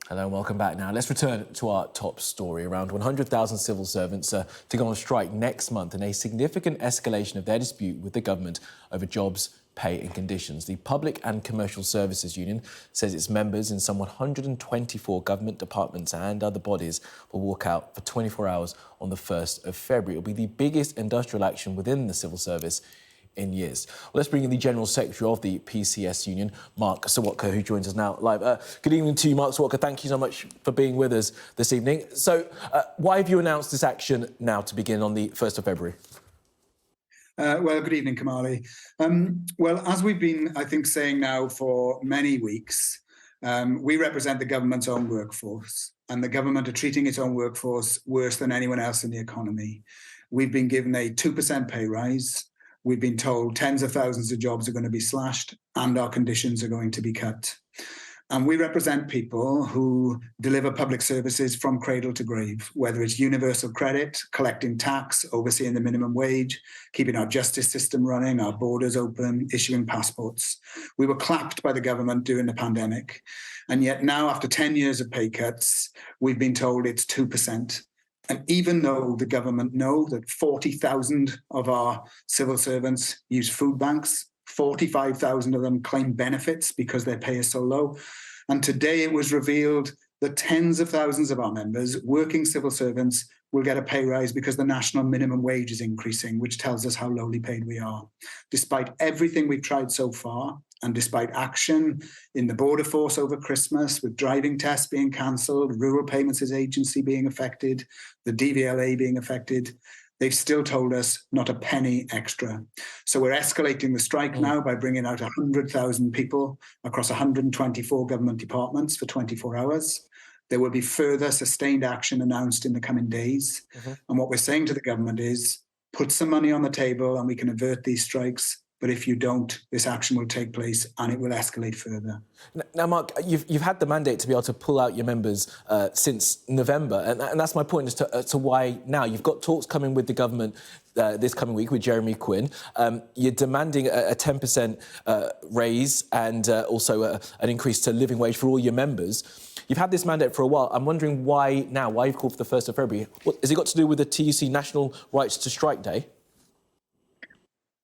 Hello and welcome back. Now, let's return to our top story. Around 100,000 civil servants to go on strike next month in a significant escalation of their dispute with the government over jobs, pay and conditions. The Public and Commercial Services Union says its members in some 124 government departments and other bodies will walk out for 24 hours on the 1st of February. It will be the biggest industrial action within the civil service in years. Well, let's bring in the General Secretary of the PCS Union, Mark Sawatka, who joins us now live. Good evening to you, Mark Sawatka. Thank you so much for being with us this evening. So, why have you announced this action now to begin on the 1st of February? Well, good evening, Kamali. Well, as we've been, I think, saying now for many weeks, we represent the government's own workforce, and the government are treating its own workforce worse than anyone else in the economy. We've been given a 2% pay rise. We've been told tens of thousands of jobs are going to be slashed and our conditions are going to be cut. And we represent people who deliver public services from cradle to grave, whether it's universal credit, collecting tax, overseeing the minimum wage, keeping our justice system running, our borders open, issuing passports. We were clapped by the government during the pandemic. And yet now, after 10 years of pay cuts, we've been told it's 2%. And even though the government know that 40,000 of our civil servants use food banks, 45,000 of them claim benefits because their pay is so low. And today it was revealed that tens of thousands of our members, working civil servants, will get a pay rise because the national minimum wage is increasing, which tells us how lowly paid we are. Despite everything we've tried so far, and despite action in the border force over Christmas, with driving tests being cancelled, rural payments agency being affected, the DVLA being affected, they've still told us not a penny extra. So we're escalating the strike now by bringing out 100,000 people across 124 government departments for 24 hours. There will be further sustained action announced in the coming days. And what we're saying to the government is, put some money on the table and we can avert these strikes. But if you don't, this action will take place and it will escalate further. Now, Mark, you've had the mandate to be able to pull out your members since November. And that's my point as to why now. You've got talks coming with the government this coming week with Jeremy Quinn. You're demanding a 10% raise and also an increase to living wage for all your members. You've had this mandate for a while. I'm wondering why now, why you've called for the 1st of February. Has it got to do with the TUC National Rights to Strike Day?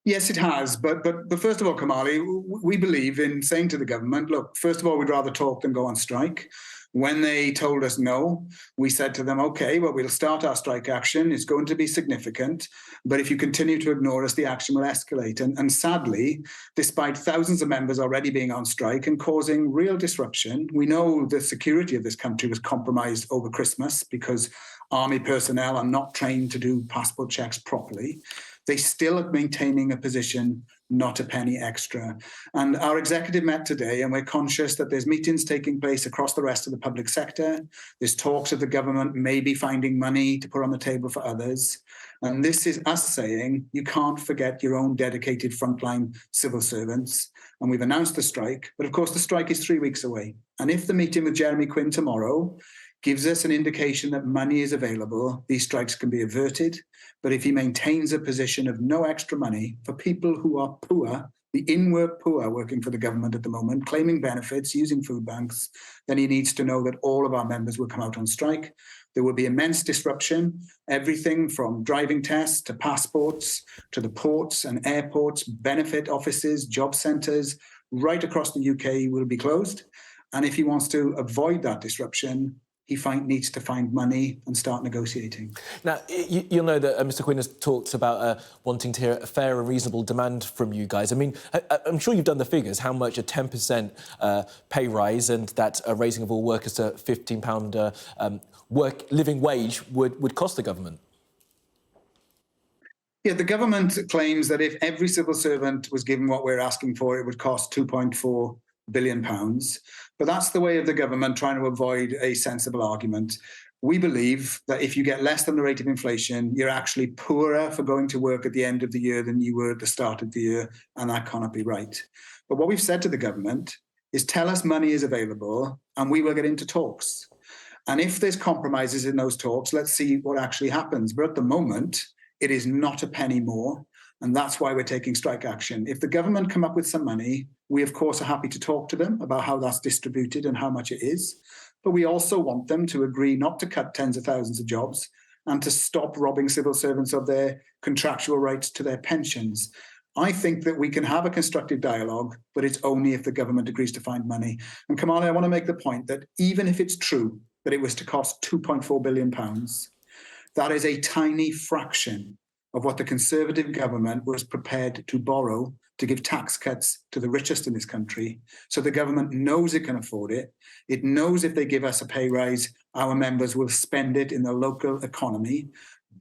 Yes, it has. But first of all, Kamali, we believe in saying to the government, look, first of all, we'd rather talk than go on strike. When they told us no, we said to them, OK, well, we'll start our strike action. It's going to be significant. But if you continue to ignore us, the action will escalate. And sadly, despite thousands of members already being on strike and causing real disruption, we know the security of this country was compromised over Christmas because army personnel are not trained to do passport checks properly. They still are maintaining a position, not a penny extra. And our executive met today, and we're conscious that there's meetings taking place across the rest of the public sector. There's talks of the government maybe finding money to put on the table for others. And this is us saying, you can't forget your own dedicated frontline civil servants. And we've announced the strike, but of course the strike is 3 weeks away. And if the meeting with Jeremy Quinn tomorrow gives us an indication that money is available, these strikes can be averted. But if he maintains a position of no extra money for people who are poor, the in-work poor working for the government at the moment, claiming benefits, using food banks, then he needs to know that all of our members will come out on strike. There will be immense disruption, everything from driving tests to passports, to the ports and airports, benefit offices, job centres, right across the UK will be closed. And if he wants to avoid that disruption, he needs to find money and start negotiating. Now, you'll know that Mr Quinn has talked about wanting to hear a fair and reasonable demand from you guys. I mean, I'm sure you've done the figures, how much a 10% pay rise and that a raising of all workers to £15 living wage would cost the government. Yeah, the government claims that if every civil servant was given what we're asking for, it would cost £2.4 billion. But that's the way of the government trying to avoid a sensible argument. We believe that if you get less than the rate of inflation, you're actually poorer for going to work at the end of the year than you were at the start of the year, and that cannot be right. But what we've said to the government is tell us money is available and we will get into talks. And if there's compromises in those talks, let's see what actually happens. But at the moment, it is not a penny more. And that's why we're taking strike action. If the government come up with some money, we, of course, are happy to talk to them about how that's distributed and how much it is. but we also want them to agree not to cut tens of thousands of jobs and to stop robbing civil servants of their contractual rights to their pensions. I think that we can have a constructive dialogue, but it's only if the government agrees to find money. And Kamali, I want to make the point that even if it's true that it was to cost £2.4 billion, that is a tiny fraction of what the Conservative government was prepared to borrow to give tax cuts to the richest in this country. So the government knows it can afford it. It knows if they give us a pay rise, our members will spend it in the local economy,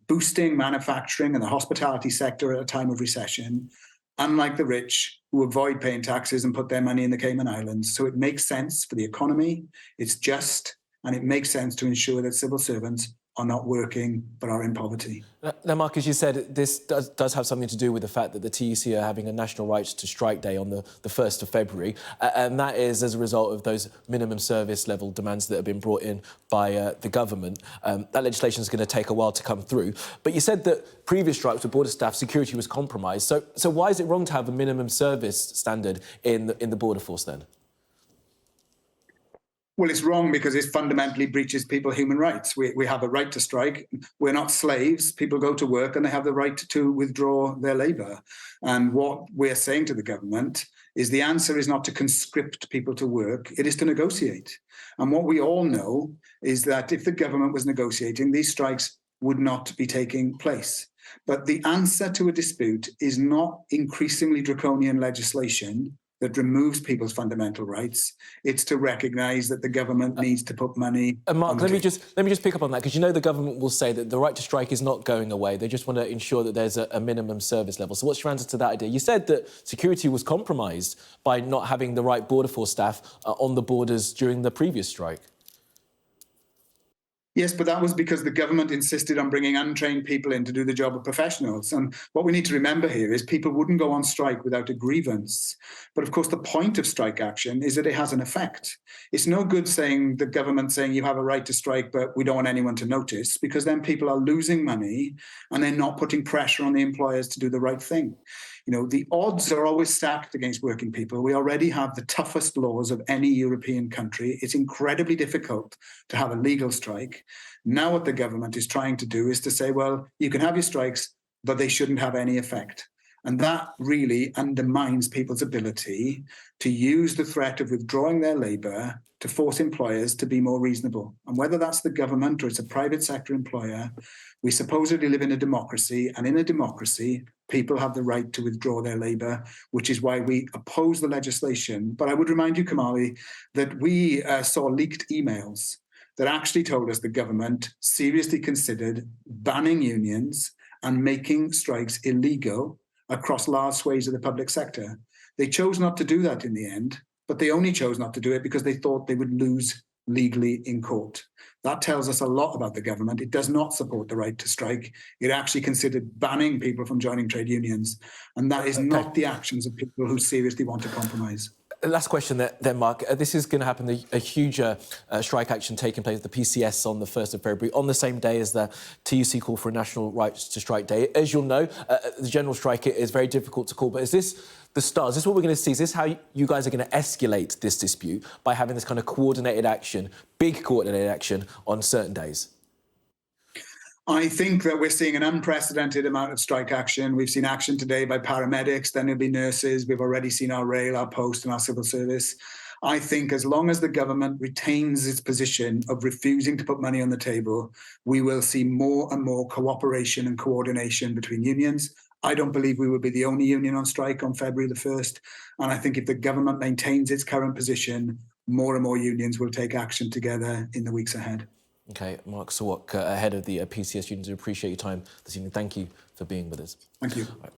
boosting manufacturing and the hospitality sector at a time of recession, unlike the rich who avoid paying taxes and put their money in the Cayman Islands. So it makes sense for the economy, it's just, and it makes sense to ensure that civil servants are not working but are in poverty. Now, Mark, as you said, this does have something to do with the fact that the TUC are having a national right to strike day on the 1st of February, and that is as a result of those minimum service level demands that have been brought in by the government. That legislation is going to take a while to come through. But you said that previous strikes with border staff security was compromised. So why is it wrong to have a minimum service standard in the border force then? Well, it's wrong because it fundamentally breaches people's human rights. We have a right to strike. We're not slaves. People go to work and they have the right to withdraw their labour. And what we're saying to the government is the answer is not to conscript people to work, it is to negotiate. And what we all know is that if the government was negotiating, these strikes would not be taking place. But the answer to a dispute is not increasingly draconian legislation that removes people's fundamental rights. It's to recognise that the government needs to put money. And Mark, let me just pick up on that, because you know the government will say that the right to strike is not going away. They just want to ensure that there's a minimum service level. So what's your answer to that idea? You said that security was compromised by not having the right border force staff on the borders during the previous strike. Yes, but that was because the government insisted on bringing untrained people in to do the job of professionals. And what we need to remember here is people wouldn't go on strike without a grievance. But of course, the point of strike action is that it has an effect. It's no good saying the government saying you have a right to strike, but we don't want anyone to notice, because then people are losing money and they're not putting pressure on the employers to do the right thing. You know, the odds are always stacked against working people. We already have the toughest laws of any European country. It's incredibly difficult to have a legal strike. Now what the government is trying to do is to say, well, you can have your strikes, but they shouldn't have any effect. And that really undermines people's ability to use the threat of withdrawing their labour to force employers to be more reasonable. And whether that's the government or it's a private sector employer, we supposedly live in a democracy, and in a democracy, people have the right to withdraw their labour, which is why we oppose the legislation. But I would remind you, Kamali, that we saw leaked emails that actually told us the government seriously considered banning unions and making strikes illegal across large swathes of the public sector. They chose not to do that in the end, but they only chose not to do it because they thought they would lose legally in court. That tells us a lot about the government. It does not support the right to strike. It actually considered banning people from joining trade unions. And that is not the actions of people who seriously want to compromise. Last question then, Mark. This is going to happen, a huge strike action taking place at the PCS on the 1st of February, on the same day as the TUC call for a national right to strike day. As you'll know, the general strike is very difficult to call, but is this the start? Is this what we're going to see? Is this how you guys are going to escalate this dispute, by having this kind of coordinated action, big coordinated action on certain days? I think that we're seeing an unprecedented amount of strike action. We've seen action today by paramedics, then there'll be nurses. We've already seen our rail, our post and our civil service. I think as long as the government retains its position of refusing to put money on the table, we will see more and more cooperation and coordination between unions. I don't believe we will be the only union on strike on February the 1st. And I think if the government maintains its current position, more and more unions will take action together in the weeks ahead. OK, Mark Sawak, head of the PCS unions, we appreciate your time this evening. Thank you for being with us. Thank you.